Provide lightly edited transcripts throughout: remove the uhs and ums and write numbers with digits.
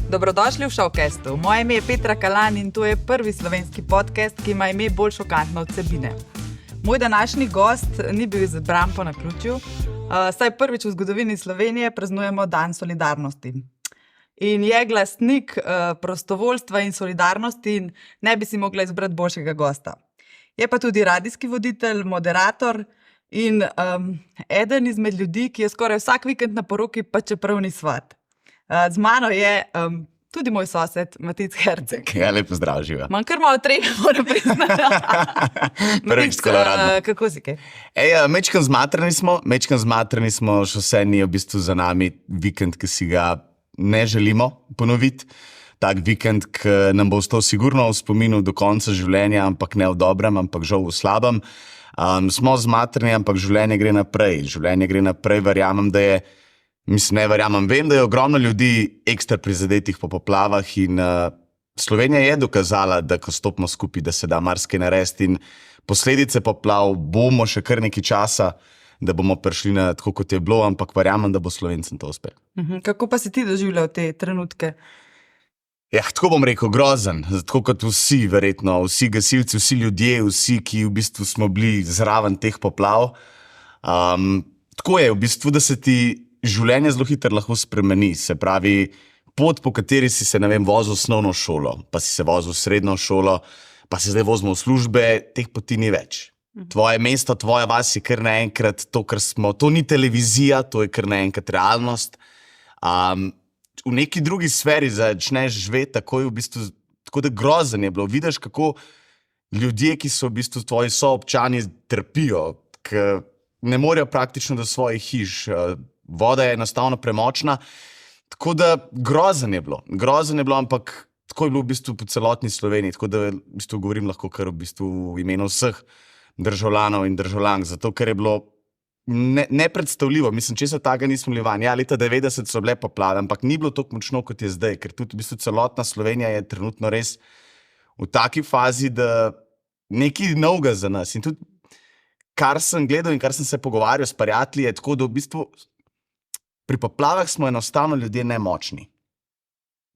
Dobrodošli v Showcastu. Moje ime je Petra Kalan in to je prvi slovenski podcast, ki ima ime bolj šokantno od vsebine. Moj današnji gost ni bil izbran po naključju, saj prvič v zgodovini Slovenije praznujemo Dan solidarnosti. In je glasnik prostovoljstva in solidarnosti in ne bi si mogla izbrati boljšega gosta. Je pa tudi radijski voditelj, moderator in eden izmed ljudi, ki je skoraj vsak vikend na poroki, pa čeprav ni svat. Z mano je tudi moj sosed, Matic Herceg. Ja, lepo zdrav, živa. Imam kar malo trenja, moram priznati. Prvič skoro radno. Kako si kaj? Mečkam zmatrani smo, še vse ni v bistvu za nami vikend, ki si ga ne želimo ponoviti. Tak vikend, ki nam bo ostal sigurno v spominu do konca življenja, ampak ne v dobrem, ampak žal v slabem. Smo zmatrani, ampak življenje gre naprej. Verjamem, vem, da je ogromno ljudi ekstra prizadetih po poplavah in Slovenija je dokazala, da ko stopimo skupaj, da se da marsikaj narediti in posledice poplav bomo še kar nekaj časa, da bomo prišli na tako, kot je bilo, ampak verjamem, da bo Slovencem to uspelo. Kako pa si ti doživljal te trenutke? Ja, tako bom rekel, grozen, tako kot vsi verjetno, vsi gasilci, vsi ljudje, vsi, ki v bistvu smo bili zraven teh poplav. Tako je v bistvu, da se ti življenje zelo hitro lahko spremeni, se pravi, pot, po kateri si se, vozil v osnovno šolo, pa si se vozil v srednjo šolo, pa se zdaj vozimo v službe, teh poti ni več. Tvoje mesto, tvoja vas je kar naenkrat to, kar smo, to ni televizija, to je kar naenkrat realnost. V neki drugi sferi začneš živeti takoj v bistvu, tako da grozen je bilo. Vidiš, kako ljudje, ki so v bistvu tvoji soobčani, trpijo, ki ne morejo praktično do svojih hiš, voda je enostavno premočna, tako da grozen je bilo, ampak tako je bilo v bistvu po celotni Sloveniji, tako da v bistvu govorim lahko kar v bistvu v imenu vseh državljanov in državljank, zato ker je bilo nepredstavljivo, česa takega nismo bili vanj. Ja, leta 90 so bile poplave, ampak ni bilo tako močno, kot je zdaj, ker tudi v bistvu celotna Slovenija je trenutno res v taki fazi, da nekaj novega za nas. In tudi, kar sem gledal in kar sem se pogovarjal s prijatelji, je tako, da v bistvu pri poplavah smo enostavno ljudje nemočni.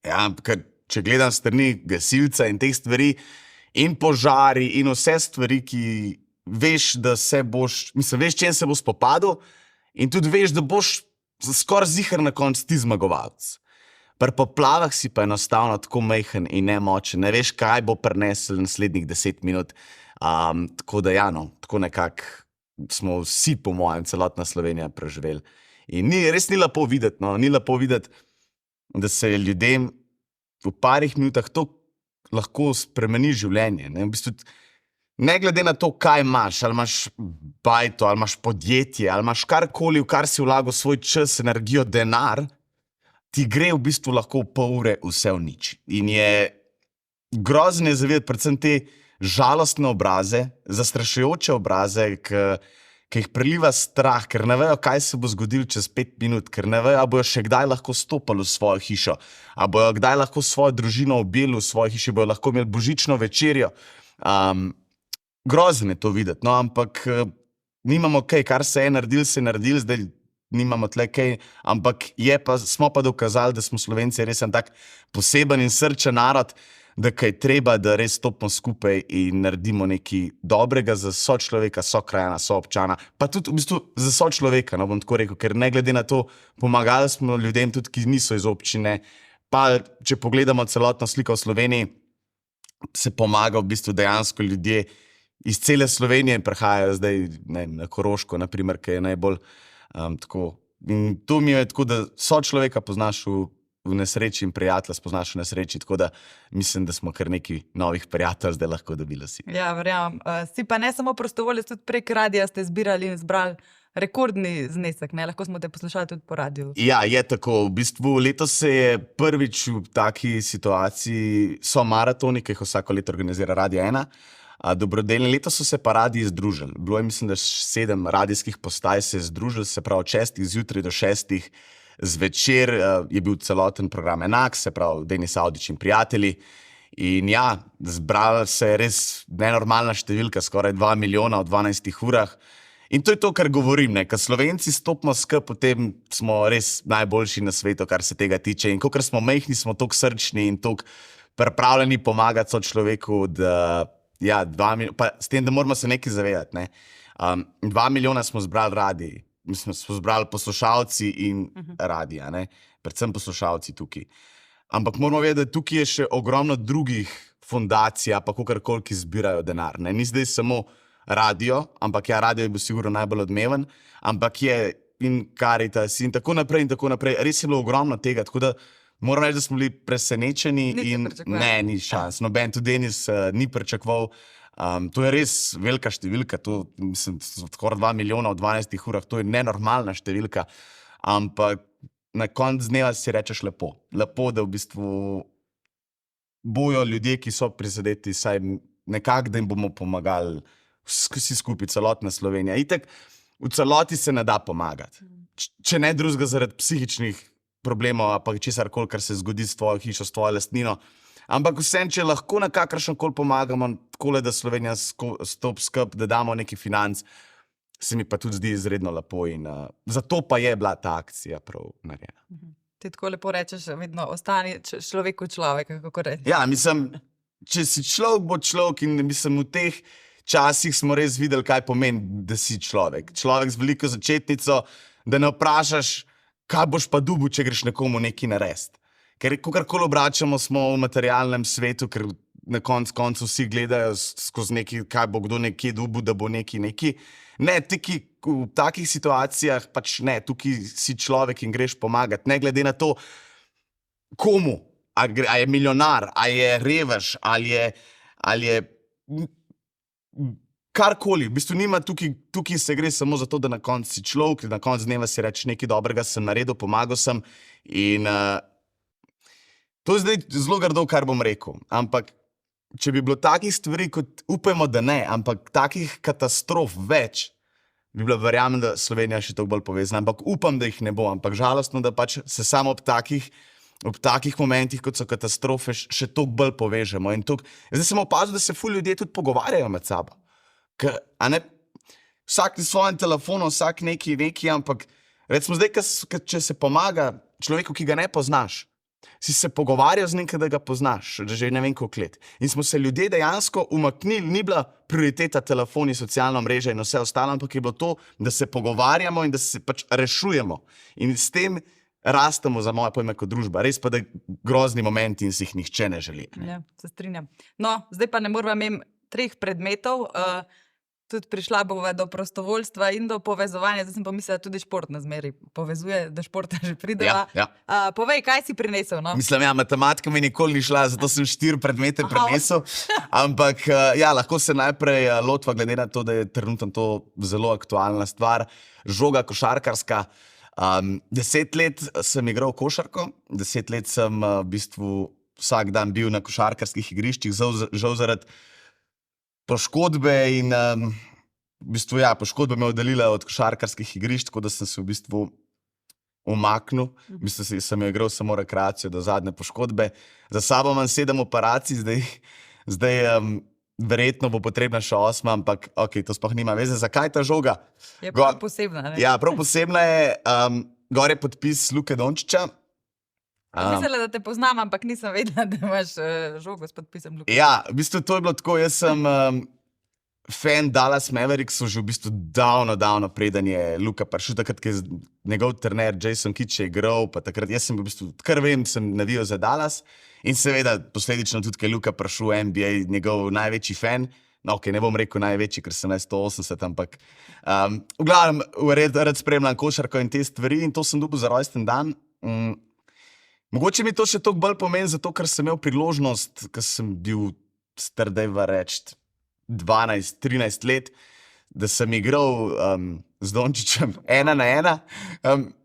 Ja, ker če gledam strani gasilca in teh stvari, in požari, in vse stvari, ki veš, da se boš, veš, čem se bo spopadel, in tudi veš, da boš skoraj ziher na koncu ti zmagovalec. Pri poplavah si pa enostavno tako majhen in nemočen, ne veš, kaj bo prinesel naslednjih 10 minut. Tako da tako nekako smo vsi, po mojem, celotna Slovenija preživeli. In res ni lepo videti, da se ljudem v parih minutah to lahko spremeni življenje. V bistvu, ne glede na to, kaj imaš, ali imaš bajto, ali imaš podjetje, ali imaš karkoli, v kar si vlagal svoj čas, energijo, denar, ti gre v bistvu lahko v pol ure vse v nič. In je grozno zavideti predvsem te žalostne obraze, zastrašujoče obraze, ki jih preliva strah, ker ne vejo, kaj se bo zgodilo čez 5 minut, ker ne vejo, a bojo še kdaj lahko stopali v svojo hišo, a bojo kdaj lahko svojo družino objeli v svoji hiši, bojo lahko imeli božično večerjo. Grozen je to videti, ampak nimamo kaj, kar se je naredil, zdaj nimamo tle kaj, ampak smo pa dokazali, da smo Slovenci res en tak poseben in srčen narod, da kaj treba, da res stopimo skupaj in naredimo nekaj dobrega za sočloveka, sokrajana, soobčana, pa tudi v bistvu za sočloveka, bom tako rekel, ker ne glede na to, pomagali smo ljudem tudi, ki niso iz občine, pa če pogledamo celotno sliko v Sloveniji, se pomaga v bistvu dejansko ljudje iz cele Slovenije prihajajo zdaj na Koroško, naprimer, ki je najbolj tako. In to mi je tako, da sočloveka poznaš v nesreči in prijatelja spoznaš v nesreči, tako da mislim, da smo kar nekaj novih prijatelj zdaj lahko dobili si. Ja, verjamem. Si pa ne samo prostovoljec, tudi prek radija ste zbirali in zbrali rekordni znesek, ne? Lahko smo te poslušali tudi po radiju. Ja, je tako. V bistvu letos se je prvič v taki situaciji, so maratoni, ki jih vsako leto organizira Radio 1, dobrodelni. Letos so se pa radiji združili. Bilo je, mislim, da 7 radijskih postaj se je združili, se pravi od 6 zjutraj do 6 zvečer je bil celoten program enak, se pravi Denis Avdić in prijatelji. In ja, zbrala se je res nenormalna številka, skoraj 2 milijona v 12 urah. In to je to, kar govorim, ne? Ko Slovenci stopimo skupaj, potem smo res najboljši na svetu, kar se tega tiče. In kot smo majhni, smo tako srčni in tako pripravljeni pomagati človeku, da ja, pa s tem, da moramo se nekaj zavedati. Ne? 2 milijona smo zbrali radiji, mislim, smo zbrali poslušalci in radija, ne? Predvsem poslušalci tukaj. Ampak moramo vedeti, da tukaj je še ogromno drugih fundacij, pa kakorkoli, ki zbirajo denar. Ne? Ni zdaj samo radio, ampak ja, radio je bil sigurno najbolj odmeven, ampak je in Caritas in tako naprej in tako naprej. Res je bilo ogromno tega, tako da moram reči, da smo bili presenečeni in ne, ni šans. Noben tudi Denis ni pričakoval. To je res velika številka, to mislim, skoraj 2 milijona v 12 urah, to je nenormalna številka, ampak na koncu dneva si rečeš lepo. Lepo, da v bistvu bojo ljudje, ki so prizadeti, saj nekako, da jim bomo pomagali vsi skupaj, celotna Slovenija. Itak, v celoti se ne da pomagati. Če ne drugega zaradi psihičnih problemov, pa česarkoli, kar se zgodi s tvojo hišo, s tvojo lastnino. Ampak vsem, če lahko na kakršenkoli pomagamo, takole, da Slovenija stopi skupaj, da damo neki financ, se mi pa tudi zdi izredno lepo in zato pa je bila ta akcija prav narejena. Ti tako lepo rečeš, vedno ostani človeku človek, kako reči. Ja, mislim, če si človek, bo človek in mislim, v teh časih smo res videli, kaj pomeni, da si človek. Človek z veliko začetnico, da ne vprašaš, kaj boš pa dobil, če greš nekomu nekaj narediti. Ker kakorkoli obračamo, smo v materialnem svetu, ker na koncu vsi gledajo skozi nekaj, kaj bo kdo nekje dobil, da bo nekaj. Ne, v takih situacijah pač ne, tukaj si človek in greš pomagati, ne glede na to, komu, a je milijonar, a je revež, ali je karkoli. V bistvu nima tukaj se gre samo za to, da na koncu si človek, na koncu dneva si reči nekaj dobrega, sem naredil, pomagal sem in to je zdaj zelo grdo, kar bom rekel, ampak če bi bilo takih stvari, kot upajmo, da ne, ampak takih katastrof več, bi bila, verjamem, da Slovenija še toliko bolj povezana, ampak upam, da jih ne bo, ampak žalostno, da pač se samo ob takih momentih, kot so katastrofe, še toliko bolj povežemo. Zdaj sem opazil, da se ful ljudje tudi pogovarjajo med sabo. Vsak na svojem telefonu, vsak neki, ampak recimo zdaj, če se pomaga človeku, ki ga ne poznaš, si se pogovarjal z njim, da ga poznaš, že ne vem koliko let. In smo se ljudje dejansko umaknili, ni bila prioriteta telefoni, socialna mreža in vse ostalo, ampak je bilo to, da se pogovarjamo in da se pač rešujemo. In s tem rastemo za moje pojme kot družba. Res pa, da grozni momenti in si jih nihče ne želi. Ja, se strinjam. No, zdaj pa ne moramo imeti 3 predmetov, tudi prišla bova do prostovoljstva in do povezovanja. Zdaj sem pomislila, tudi šport na zmeri povezuje, da športa že prideva. Ja. Povej, kaj si prinesel? No? Mislim, ja, matematika mi nikoli ni šla, zato sem 4 predmete prinesel. Ampak ja, lahko se najprej lotva, glede na to, da je trenutno to zelo aktualna stvar. Žoga košarkarska. 10 let sem igral košarko, 10 let sem v bistvu vsak dan bil na košarkarskih igriščih, žal zaradi poškodbe in v bistvu, ja, poškodba me oddaljila od košarkarskih igrišč, tako da sem se v bistvu umaknil. V bistvu sem igral samo rekreacijo do zadnje poškodbe. Za sabo imam 7 operacij, zdaj verjetno bo potrebna še 8, ampak ok, to sploh nima veze. Zakaj ta žoga? Je prav posebna, ne? Ja, prav posebna je. Gor je podpis Luke Dončića. Mislila, da te poznam, ampak nisem vedela, da imaš žogo s podpisom Luke. Ja, v bistvu to je bilo tako, jaz sem fan Dallas Mavericksov že v bistvu davno preden je Luka prišel, takrat, ko je njegov trener Jason Kidd je igral, pa takrat jaz sem v bistvu, kar vem, sem navijal za Dallas in seveda posledično tudi, ko je Luka prišel v NBA, njegov največji fan. No, ok, ne bom rekel največji, ker sem 180, ampak v glavnem rad spremljam košarko in te stvari in to sem dobil za rojsten dan. Mogoče mi to še toliko bolj pomeni, zato ker sem imel priložnost, ko sem bil star, dajva reči, 12-13 let, da sem igral z Dončićem 1-1.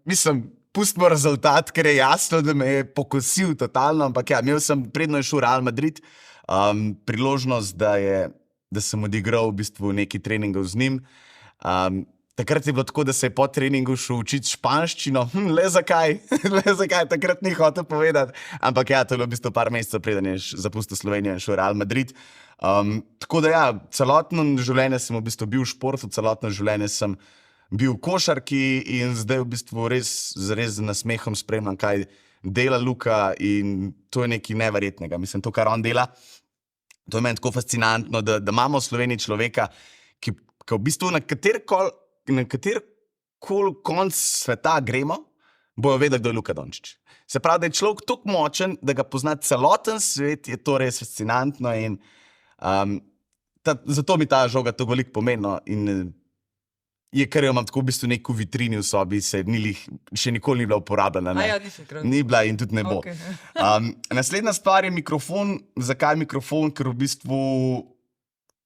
Mislim, pustimo rezultat, ker je jasno, da me je pokosil totalno, ampak ja, imel sem predno je šel Real Madrid, priložnost, da sem odigral v bistvu neki treningov z njim. Takrat je bilo tako, da se je po treningu šel učiti španščino. Le zakaj? Le zakaj? Takrat ni hotel povedati. Ampak ja, to je bilo v bistvu par mesecev, preden je zapustil Slovenijo in šel v Real Madrid. Tako da ja, celotno življenje sem v bistvu bil v športu, celotno življenje sem bil v košarki in zdaj v bistvu res z nasmehom spremljam, kaj dela Luka in to je nekaj neverjetnega. Mislim, to, kar on dela, to je meni tako fascinantno, da imamo v Sloveniji človeka, ki v bistvu na katerikoli konc sveta gremo, bojo vedeli, kdo je Luka Dončić. Se pravi, da je človek tako močen, da ga pozna celoten svet, je to res fascinantno in zato mi ta žoga tako veliko pomeni. No, in je, ker jo imam tako v bistvu neko vitrini v sobi, še nikoli ni bila uporabljena. Ja, ni bila in tudi ne bo. Okay. Naslednja stvar je mikrofon. Zakaj mikrofon? Ker v bistvu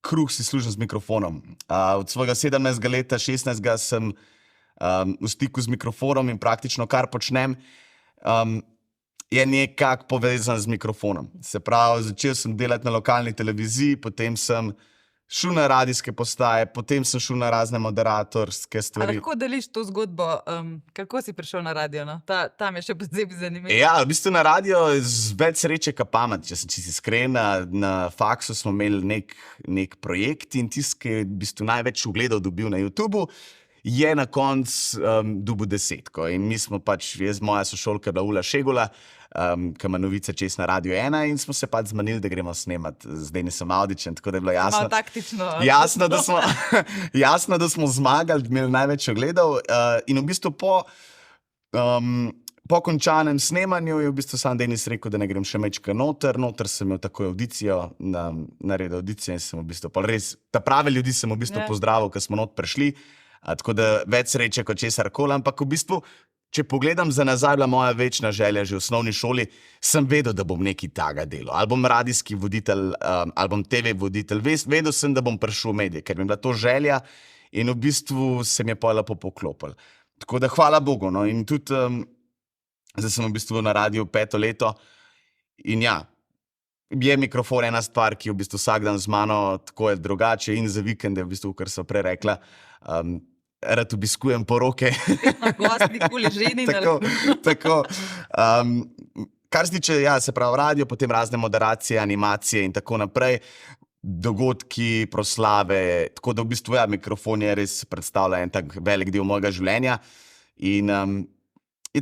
kruh si služim z mikrofonom. Od svojega 17. leta, 16. sem v stiku z mikrofonom in praktično kar počnem, je nekako povezan z mikrofonom. Se pravi, začel sem delati na lokalni televiziji, potem sem šel na radijske postaje, potem sem šel na razne moderatorske stvari. Lahko deliš to zgodbo, kako si prišel na radio? No? Tam je še posebej zanimivo. Ja, v bistvu na radio je več sreče, kot pamet. Če sem čisto iskren, na faksu smo imeli nek projekt in tisti, ki je v bistvu največ ogledov dobil na YouTubu, je na koncu dobil 10. In mi smo pač, moja sošolka bila Ula Šegula, ki ima novice čez na Radio 1 in smo se pač zmanili, da gremo snemati. Zdaj nisem avdičen, tako da je bilo jasno. Malo taktično. Jasno, da smo zmagali, imeli največ ogledov in v bistvu po končanem snemanju je v bistvu sam Denis rekel, da ne grem še mečka noter. Noter sem imel takoj audicijo, naredil audicijo in sem v bistvu res, ta prave ljudi sem v bistvu pozdravil, ker smo not prišli. Tako da več sreče kot česarkoli, ampak v bistvu, če pogledam za nazaj, bila moja večna želja že v osnovni šoli, sem vedel, da bom nekaj takega delal. Ali bom radijski voditelj, ali bom TV voditelj. Vedel sem, da bom prišel v medije, ker mi je bila to želja in v bistvu se mi je pa lepo poklopil. Tako da hvala Bogu. No. In tudi zdaj sem v bistvu na radiju 5. leto in ja, je mikrofon ena stvar, ki je v bistvu vsak dan z mano, tako je drugače in za vikende, v bistvu, kar so prej rekla, rad obiskujem poroke. Gosti, kuli ženi. Tako. Kar se tiče, ja, se pravi radio, potem razne moderacije, animacije in tako naprej, dogodki, proslave, tako da v bistvu ja, mikrofon je res predstavlja en tak velik del mojega življenja in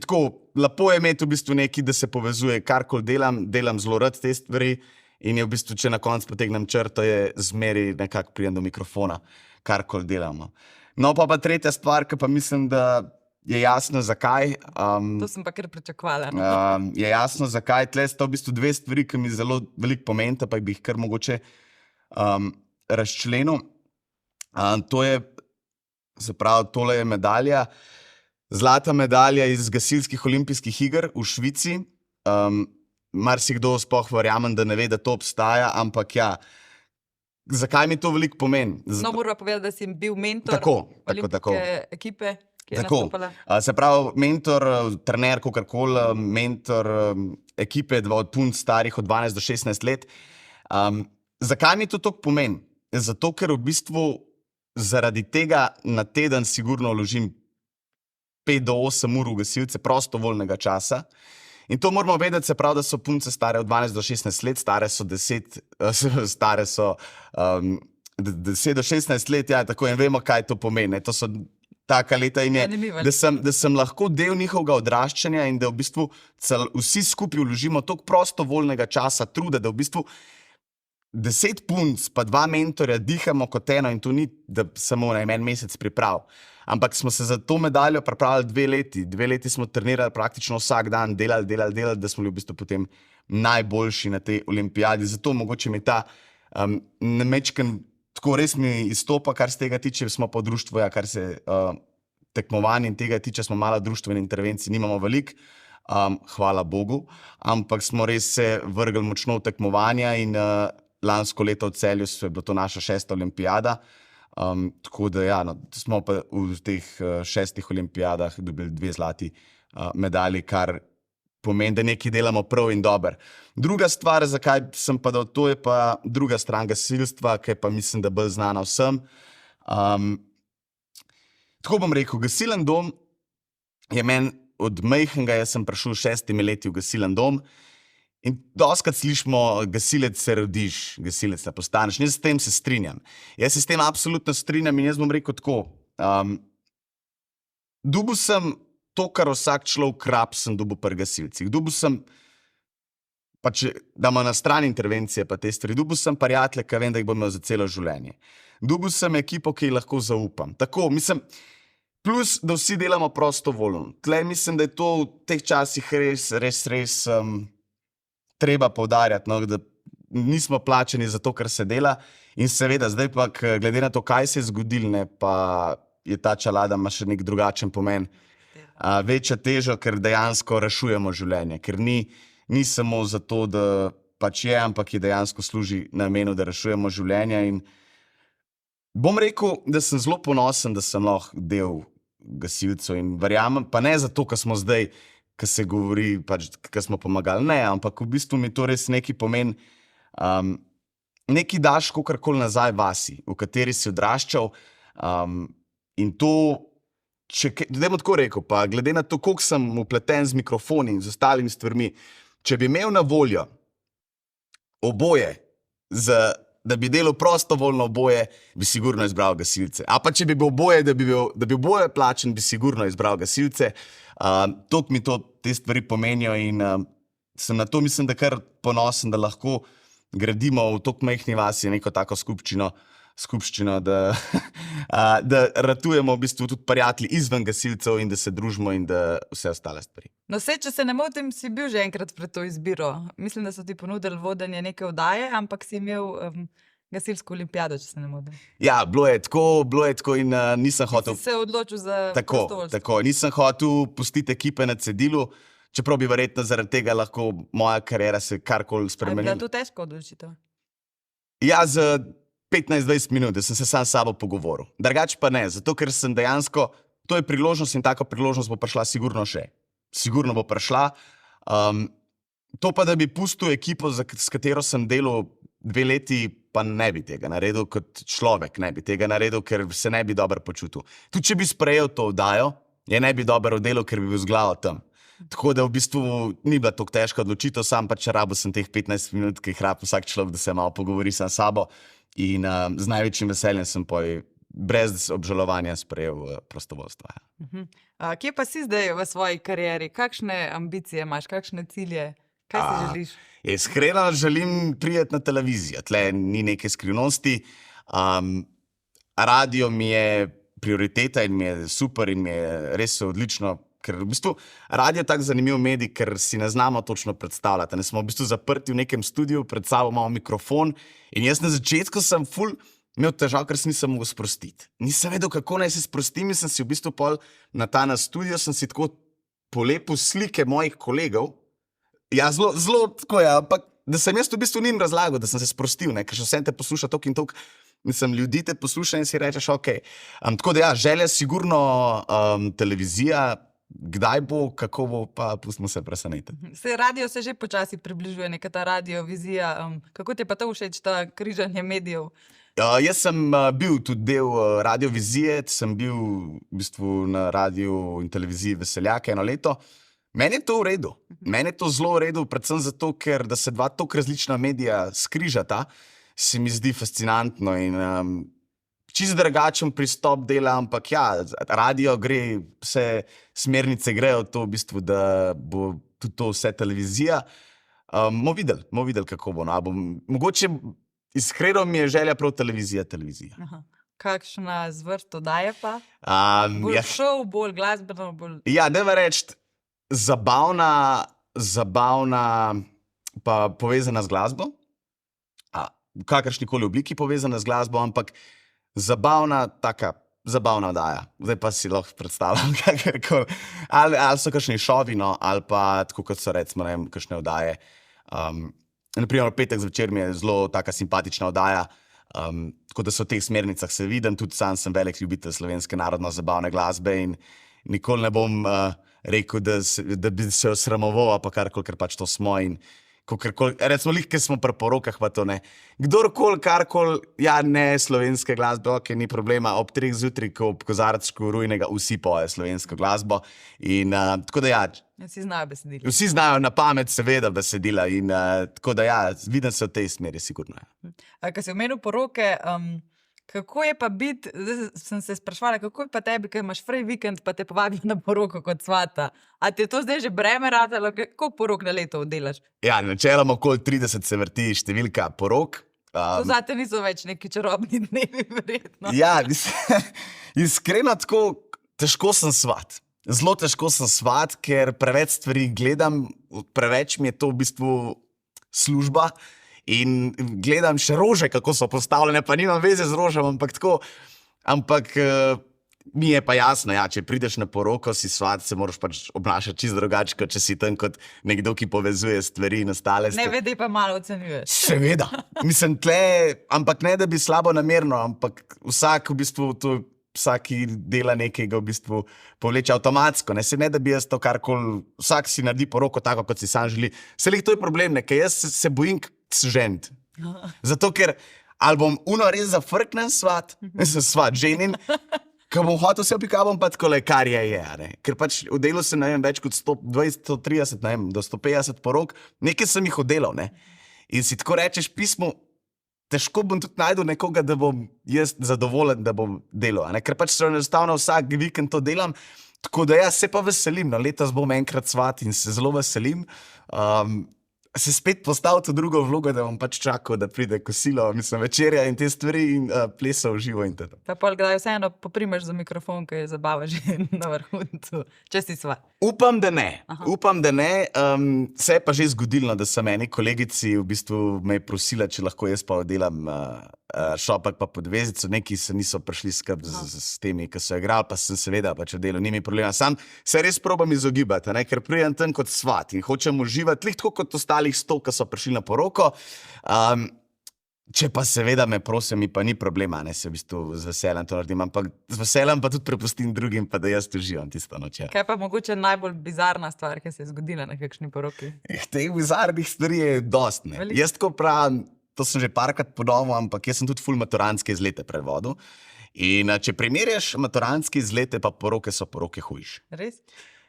tako, lepo je imeti v bistvu nekaj, da se povezuje, karkoli delam zelo rad te stvari in je v bistvu, če na koncu potegnem črto, je zmeri nekako pridem do mikrofona, karkoli delamo. No, pa tretja stvar, ki pa mislim, da je jasno, zakaj. To sem pa kar pričakovala. Je jasno, zakaj. Tle sta v bistvu dve stvari, ki mi zelo veliko pomenita, pa bi jih kar mogoče razčlenil. To je, se pravi, tole je medalja, zlata medalja iz gasilskih olimpijskih iger v Švici. Marsikdo sploh verjamem, da ne ve, da to obstaja, ampak ja, zakaj mi to veliko pomeni? No, moramo povedati, da si bil mentor olimpijske ekipe, ki je nastopala. Se pravi, mentor, trener, kakorkoli, mentor ekipe od punc starih od 12 do 16 let. Zakaj mi to toliko pomeni? Zato, ker v bistvu zaradi tega na teden sigurno vložim 5 do 8 ur v gasilce prostovoljnega časa. In to moramo vedeti, se pravi, da so punce stare od 12 do 16 let, stare so 10 do 16 let, ja, tako in vemo, kaj to pomeni. To so taka leta in je, da sem lahko del njihovega odraščanja in da v bistvu vsi skupaj vložimo toliko prostovoljnega časa, truda, da v bistvu 10 punc pa 2 mentorja dihamo kot eno in to ni, da samo na en mesec priprav. Ampak smo se za to medaljo pripravili 2 leti. 2 leti smo trenirali praktično vsak dan, delali, da smo bili v bistvu potem najboljši na tej olimpijadi. Zato mogoče mi ta namečken, tako res mi izstopa, kar se tega tiče, smo pa v društvu, ja, kar se tekmovanja in tega tiče, smo malo društvene intervencije, nimamo veliko, hvala Bogu, ampak smo res se vrgli močno v tekmovanja in lansko leto v Celju je bila to naša 6. olimpijada. Tako da ja, no, smo pa v teh 6 olimpijadah dobili 2 zlati medalji, kar pomeni, da nekaj delamo prav in dober. Druga stvar, zakaj sem pa dal, to je pa druga stran gasilstva, ki je pa mislim, da bolj znana vsem. Tako bom rekel, gasilen dom je meni od majhnega, jaz sem prišel 6 leti v gasilen dom in dostakrat slišimo, gasilec se rodiš, gasilec ne postaneš. Jaz s tem se strinjam. Jaz se s tem absolutno strinjam in jaz bom rekel tako. Dobil sem to, kar vsak človek rab, sem dobil pri gasilcih. Dobil sem, pa če damo na stran intervencije pa te stvari, dobil sem prijatelje, ki vem, da jih bom imel za celo življenje. Dobil sem ekipo, ki ji lahko zaupam. Tako, mislim, plus, da vsi delamo prostovoljno. Tle mislim, da je to v teh časih res treba poudarjati, no, da nismo plačeni za to, kar se dela. In seveda, zdaj pa, glede na to, kaj se je zgodilo, ne, pa je ta čelada ima še nek drugačen pomen. Večja teža, ker dejansko rešujemo življenje. Ker ni samo zato, da pač je, ampak je dejansko služi namenu, da rešujemo življenje. In bom rekel, da sem zelo ponosen, da sem lahko del gasilcev in verjamem, pa ne zato, ker smo zdaj, ker se govori, pač, ker smo pomagali. Ne, ampak v bistvu mi to res nekaj pomeni. Nekaj daš kakorkoli nazaj vasi, v kateri si odraščal. In to, da bom tako rekel, pa glede na to, koliko sem upleten z mikrofoni in z ostalimi stvarmi, če bi imel na voljo oboje, da bi delal prostovoljno oboje, bi sigurno izbral gasilce. A pa če bi bil oboje, da bi oboje plačen, bi sigurno izbral gasilce. Toliko mi te stvari pomenijo in sem na to, mislim, da kar ponosen, da lahko gradimo v toliko majhni vasi neko tako skupščino, da ratujemo v bistvu tudi prijatelji izven gasilcev in da se družimo in da vse ostale stvari. No, če se ne motim, si bil že enkrat pred to izbiro. Mislim, da so ti ponudili vodenje neke oddaje, ampak si imel gasilsko olimpijado, če se ne motim. Ja, bilo je tako in nisem hotel... Si se odločil za prostovoljstvo. Tako, nisem hotel pustiti ekipe na cedilu, čeprav bi verjetno zaradi tega lahko moja kariera se karkoli spremenila. Je bila to težka odločitev? Ja, za 15-20 minut, da sem se sam s sabo pogovoril. Drugače pa ne, zato ker sem dejansko, to je priložnost in taka priložnost bo prišla sigurno še. Sigurno bo prišla. To pa, da bi pustil ekipo, s katero sem delal 2 leti, pa ne bi tega naredil kot človek, ne bi tega naredil, ker se ne bi dobro počutil. Tudi če bi sprejel to oddajo, je ne bi dobro oddelal, ker bi bil z glavo tam. Tako da v bistvu ni bila tako težka odločitev, sam pa če rabo sem teh 15 minut, ki jih rab vsak človek, da se malo pogovori sam s sabo. In z največjim veseljem sem brez obžalovanja sprejel prostovoljstvo. Kje pa si zdaj v svoji karieri? Kakšne ambicije imaš, kakšne cilje? Kaj si želiš? Iskreno želim priti na televizijo. Tle ni neke skrivnosti. Radio mi je prioriteta in mi je super in mi je res odlično. Ker v bistvu radio je tak zanimiv medij, ker si ne znamo točno predstavljati. Ne smo v bistvu zaprti v nekem studiu, pred sabo imamo mikrofon in jaz na začetku sem imel težav, ker se nisem mogel sprostiti. Nisem vedel, kako naj se sprostim in sem si v bistvu pol na ta studio sem si tako polepil slike mojih kolegov. Ja, zelo tako je, ampak da sem jaz v bistvu njim razlagal, da sem se sprostil, ne? Ker še vsem te posluša toliko in toliko. Mislim, ljudi te posluša in si rečeš, ok. Tako da ja, želja sigurno televizija. Kdaj bo, kako bo, pa pustimo se presenetiti. Radio se že počasi približuje, neka ta radiovizija. Kako ti je pa to všeč, ta križanje medijev? Jaz sem bil tudi del radiovizije, sem bil v bistvu na radiju in televiziji Veseljak 1 leto. Meni je to v redu. Meni je to zelo v redu, predvsem zato, ker da se 2 toliko različna medija skrižata, se mi zdi fascinantno in čisto drugačen pristop dela, ampak ja, radio gre, vse smernice grejo v to, v bistvu, da bo tudi to vse televizija. Bomo videli, kako bo. Mogoče iskreno mi je želja prav televizija. Kakšna zvrst oddaje pa? Bolj šov, bolj glasbeno? Ja, dajva reči, zabavna, pa povezana z glasbo. V kakršnikoli obliki povezana z glasbo, ampak zabavna oddaja. Zdaj pa si lahko predstavljam, kakorkoli. Ali so kakšni šovi, no, ali pa tako, kot so recimo, ne vem, kakšne oddaje. Naprimer, petek zvečer mi je zelo taka simpatična oddaja, tako da so v teh smernicah se vidim, tudi sam sem velik ljubitelj slovenske narodno-zabavne glasbe in nikoli ne bom rekel, da bi se osramoval, pa karkoli, ker pač to smo in recimo, ker smo pri porokah, pa to ne. Kdorkoli, karkoli, ja, ne slovenske glasbe, ok, ni problema, ob 3 zjutraj, ko ob kozarčku rujnega, vsi poje slovensko glasbo. In tako da ja. Vsi znajo besedila. Vsi znajo na pamet, seveda, besedila. In tako da ja, vidim se v tej smeri, sigurno. Ja. Ko si omenil poroke, kako je pa biti, zdaj sem se sprašvala, kako je pa tebi, ker imaš fraj vikend, pa te povabijo na poroko kot svata. A ti je to zdaj že breme ratalo, koliko porok na leto oddelaš? Ja, načeloma okoli 30 se vrti številka porok. To zate niso več neki čarobni dnevi, verjetno. Ja, iskreno tako, težko sem svat. Zelo težko sem svat, ker preveč stvari gledam, preveč mi je to v bistvu služba. In gledam še rože, kako so postavljene, pa nimam veze z rožem, ampak tako. Ampak mi je pa jasno, ja, če prideš na poroko, si svat, se moraš pač obnašati čisto drugače, kot če si tam kot nekdo, ki povezuje stvari in ostale stvari. Ne vede pa malo ocenjuješ. Seveda. Mislim, ampak ne, da bi slabo namerno, ampak vsak v bistvu to. Vsaki dela nekaj, ga v bistvu povleče avtomatsko. Ne, da bi jaz to karkoli, vsak si naredi poroko tako, kot si sam želi. Vse to je problem, ker jaz se bojim ženiti. Zato, ker ali bom res zafrknen svat, ženin, ko bom hotel se opika, bom pa tako le, kar je. Ker pač v delu se, ne vem, več kot 120, 130, ne vem, do 150 porok, nekaj sem jih oddelal, ne. In si tako rečeš pismo, težko bom tudi najdel nekoga, da bom jaz zadovoljen, da bom delal. Ker pač se enostavno vsak vikend to delam, tako da jaz se pa veselim. No, letos bom enkrat svat in se zelo veselim. Se spet postavil v drugo vlogo, da bom pač čakal, da pride kosilo, večerja in te stvari in plesa v živo in tako. Pa pol kdaj vseeno poprimeš za mikrofon, ker je zabava že na vrhuncu, če si svat. Upam, da ne. Se je pa že zgodilo, da sem eni kolegici v bistvu me prosila, če lahko jaz pa oddelam šopak pa podvezico. Neki se niso prišli skrb s temi, ki so igrali, pa sem seveda pač oddelal, ni mi problema. Sam se res probam izogibati, ker pridem tam kot svat in hočem uživati, tako kot ostalih 100, ki so prišli na poroko. Če pa seveda me prosim, mi pa ni problema, se v bistvu z veseljem to naredim, ampak z veseljem pa tudi prepustim drugim, pa da jaz uživam tisto noč. Kaj pa mogoče najbolj bizarna stvar, ki se je zgodila na kakšni poroki? Teh bizarnih stvari je dost, ne. Jaz tako pravim, to sem že parkrat ponovil, ampak jaz sem tudi ful maturantske izlete prevodil. In če primerjaš maturantske izlete, pa poroke so poroke hujš. Res?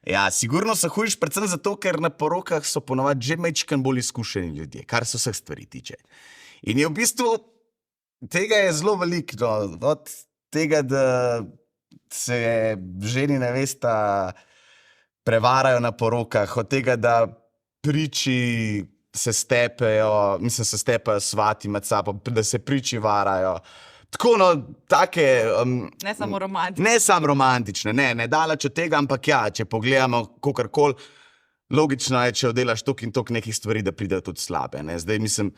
Ja, sigurno so hujš, predvsem zato, ker na porokah so ponovadi že majčkeno bolj izkušeni ljudje, kar se vseh stvari tiče. In je v bistvu, tega je zelo veliko, od tega, da se ženi nevesta prevarajo na porokah, od tega, da priči se stepejo, se stepejo svati med sabo, da se priči varajo. Tako, take... Ne samo romantične. Ne samo romantične, ne daleč od tega, ampak ja, če pogledamo kakorkoli, logično je, če oddelaš toliko in toliko nekih stvari, da pridejo tudi slabe. Zdaj mislim,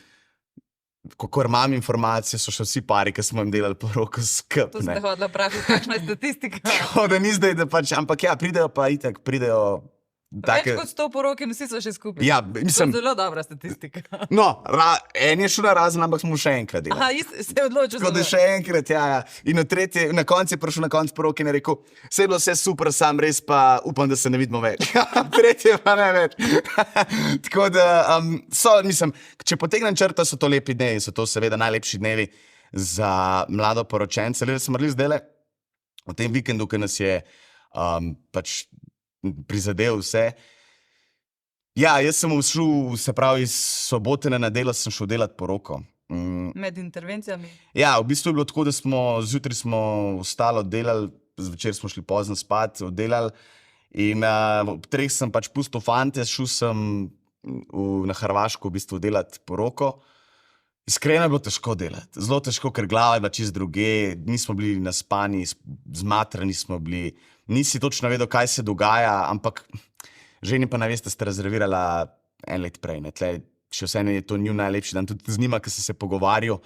kakor imam informacije, so še vsi pari, ki smo jim delali poroko skup. To ste hodila vprašati, kakšna je statistika. Tako da ni zdaj, da pač, ampak ja, pridejo pa itak, pridejo... Več kot 100 porok in vsi so še skupaj. Ja, mislim... To je zelo dobra statistika. No, en je šel na razen, ampak smo še enkrat delali. Aha, se je odločil. Tako da še enkrat, ja. In na koncu je prišel na konc poroke in je rekel, se je bilo vse super, sam res pa upam, da se ne vidimo več. Tretje pa ne več. Tako da, če potegnem črto, so to lepi dnevi, so to seveda najlepši dnevi za mlado poročence. Le smo bili zdajle v tem vikendu, ki nas je pač prizadel vse. Ja, jaz sem šel, se pravi, iz sobote na nedeljo sem šel delat poroko. Med intervencijami? Ja, v bistvu je bilo tako, da zjutraj smo vstali oddelali, zvečer smo šli pozno spat, oddelali in ob 3 sem pač pustil fante, šel sem na Hrvaško v bistvu delat poroko. Iskreno je bilo težko delati, zelo težko, ker glava je bila čisto druge, nismo bili naspani, zmatrani smo bili, nisi točno vedel, kaj se dogaja, ampak ženi pa naveste ste rezervirala 1 let prej. Še vseeno je to njun najlepši dan, tudi z njima, ki sem se pogovarjal,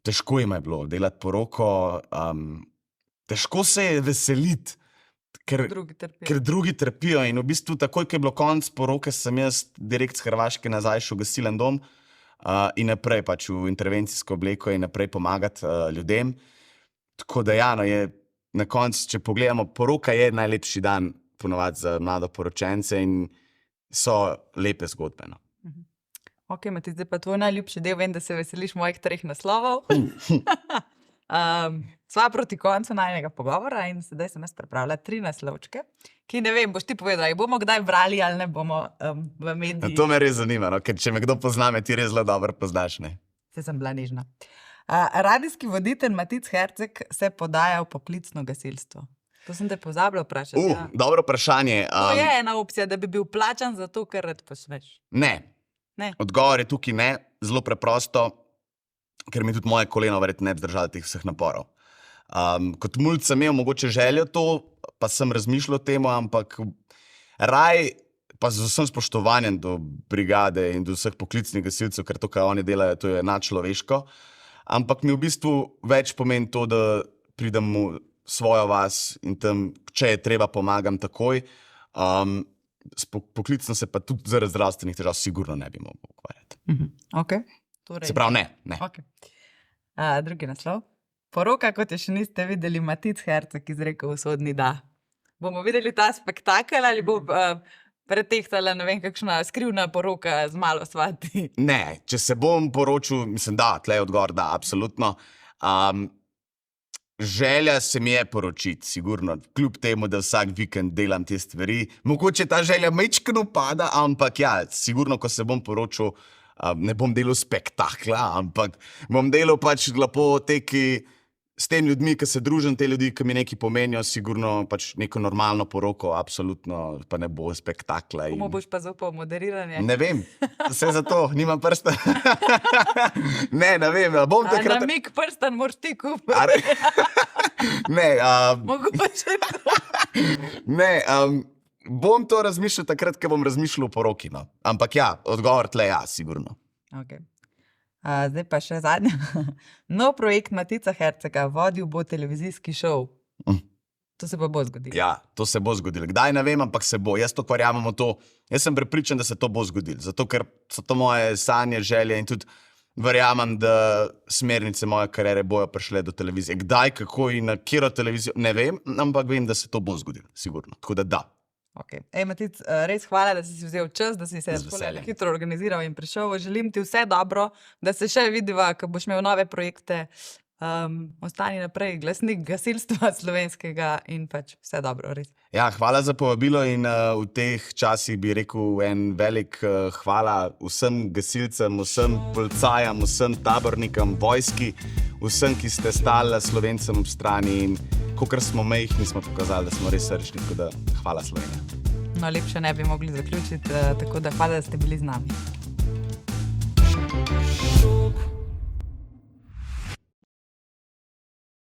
težko jim je bilo delati poroko, težko se je veseliti, ker drugi trpijo. In v bistvu takoj, ko je bilo konc poroke, sem jaz direkt z Hrvaške nazaj šel v gasilni dom in naprej pač v intervencijsko obleko in naprej pomagati ljudem. Tako da ja, je na koncu, če pogledamo, poroka je najlepši dan ponovadi za mlado poročence in so lepe zgodbe. Ok, Mati, zdaj pa tvoj najljubši del, vem, da se veseliš mojih 3 naslovov. Sva proti koncu najnega pogovora in sedaj sem jaz pripravila 3 naslovčke, ki ne vem, boš ti povedala, jih bomo kdaj brali ali ne bomo v medijih. To me res zanima, no? Ker če me kdo pozna, me ti res zelo dobro poznaš. Ne? Se sem bila nežna. Radijski voditelj Matic Herceg se podaja v poklicno gasilstvo. To sem te pozabila vprašati. Ja. Dobro vprašanje. To je ena opcija, da bi bil plačan za to, kar rad počneš. Ne. Odgovor je tukaj ne, zelo preprosto, ker mi tudi moje koleno verjetno ne bi zdržalo teh vseh naporov. Kot mulj sem imel mogoče željo to, pa sem razmišljal o tem, ampak raj, pa z vsem spoštovanjem do brigade in do vseh poklicnih gasilcev, ker to, kar oni delajo, to je nadčloveško, ampak mi v bistvu več pomeni to, da pridem v svojo vas in tam, če je treba, pomagam takoj. Poklicno se pa tudi zaradi zdravstvenih težav sigurno ne bi mogel ukvarjati. Okay. Torej, se pravi, ne. Okay. Drugi naslov. Poroka, kot je še niste videli, Matic Herceg izrekel usodni da. Bomo videli ta spektakel ali bo pretehtala, ne vem, kakšna skrivna poroka z malo svati? Ne, če se bom poročil, mislim, da, tle je odgovor, da, absolutno. Želja se mi je poročiti, sigurno, kljub temu, da vsak vikend delam te stvari. Mogoče ta želja majčkeno pada, ampak ja, sigurno, ko se bom poročil, ne bom delal spektakla, ampak bom delal pač lepo teki s tem ljudmi, ki se družim, te ljudi, ki mi nekaj pomenijo, sigurno pač neko normalno poroko, absolutno pa ne bo spektakla. Komu boš pa zaupal moderiranje? Ne vem, vse za to, nimam prsta. Ne vem, bom takrat... Namik prstan moraš ti kupiti. Ne, mogoče to. Ne, bom to razmišljal takrat, ko bom razmišljal o poroki, no. Ampak ja, odgovor tle ja, sigurno. Ok. Zdaj pa še zadnja. Nov projekt Matica Hercega, vodil bo televizijski šov. To se pa bo zgodilo. Ja, to se bo zgodilo. Kdaj ne vem, ampak se bo. Jaz to verjamem v to. Jaz sem prepričan, da se to bo zgodilo. Zato, ker so to moje sanje, želje in tudi verjamem, da smernice moje kariere bojo prišle do televizije. Kdaj, kako in na katero televizijo, ne vem, ampak vem, da se to bo zgodilo. Sigurno. Tako da da. Okay. Matic, res hvala, da si vzel čas, da si se hitro organiziral in prišel. Želim ti vse dobro, da se še vidiva, ko boš imel nove projekte. Ostani naprej glasnik gasilstva slovenskega in pač vse dobro, res. Ja, hvala za povabilo in v teh časih bi rekel en velik hvala vsem gasilcem, vsem policajem, vsem tabornikom, vojski, vsem, ki ste stali Slovencem ob strani in kakor smo majhni, smo pokazali, da smo res srčni, tako da hvala Slovenija. No, lepše ne bi mogli zaključiti, tako da hvala, da ste bili z nami.